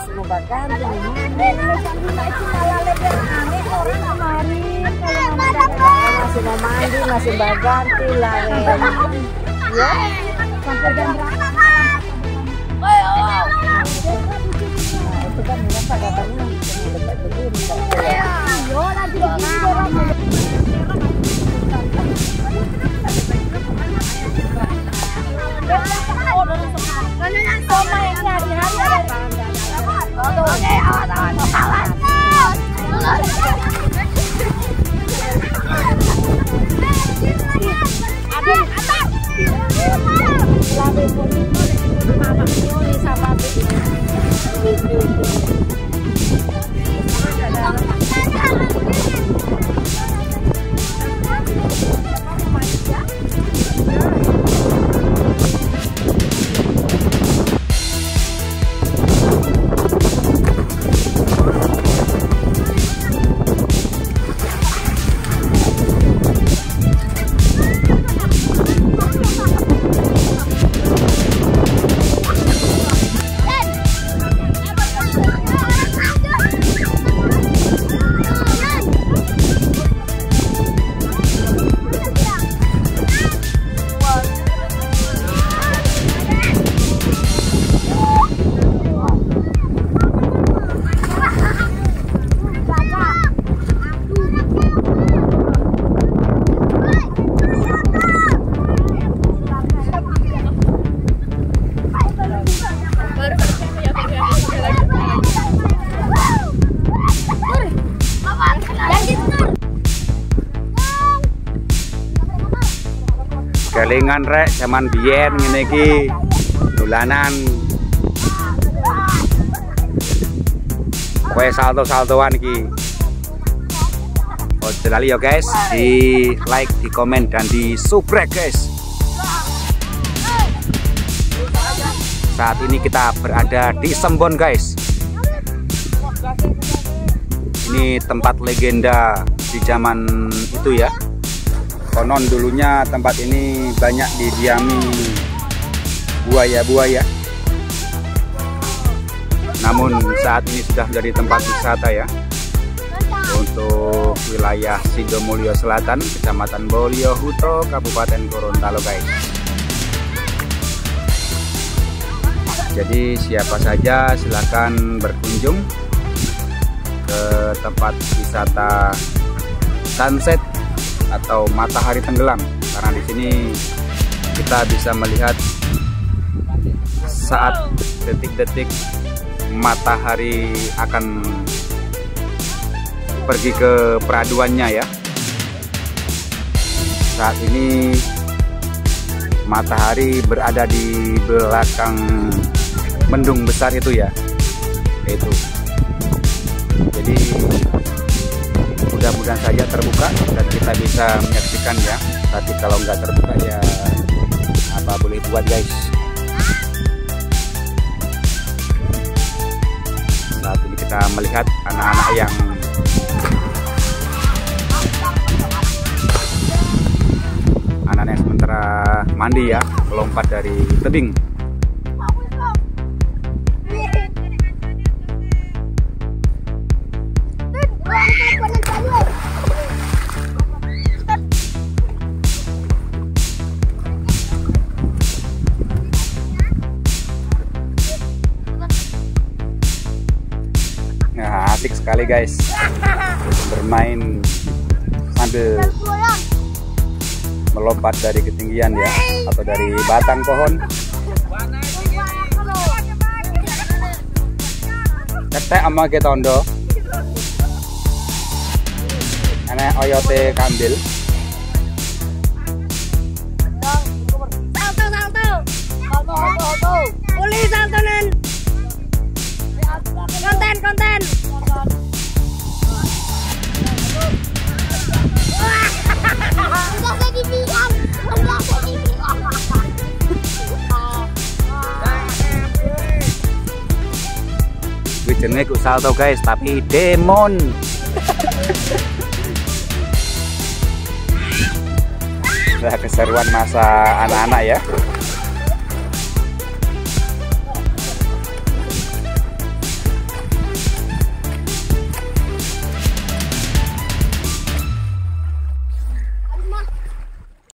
masih mau bagan masih mau mandi, masih baganti lah ya sampai jam berapa? Itu kan kenapa katanya dekat begini galengan rek zaman biyen ngene iki dolanan kowe salto-saltoan iki. Ojo lali ya guys, di like, di komen dan di subscribe guys. Saat ini kita berada di Sembon guys. Ini tempat legenda di zaman itu ya. Konon dulunya tempat ini banyak didiami buaya-buaya. Namun saat ini sudah menjadi tempat wisata ya. Untuk wilayah Sidomulyo Selatan, Kecamatan Boliohuto, Kabupaten Gorontalo guys. Jadi siapa saja silakan berkunjung ke tempat wisata sunset atau matahari tenggelam, karena di sini kita bisa melihat saat detik-detik matahari akan pergi ke peraduannya ya. Saat ini matahari berada di belakang mendung besar itu ya, itu. Jadi mudah-mudahan saja terbuka dan kita bisa menyaksikan ya. Tapi kalau nggak terbuka ya apa boleh buat guys. Saat ini kita melihat anak-anak yang sementara mandi ya, melompat dari tebing. Nah, asik sekali guys bermain sambil melompat dari ketinggian ya, atau dari batang pohon. Cetek ama ke tondo. Ana oyote kambil. Salto. Uli saltonan. Konten. Jenenge ku salto guys, tapi demon. Nah, keseruan masa anak-anak ya.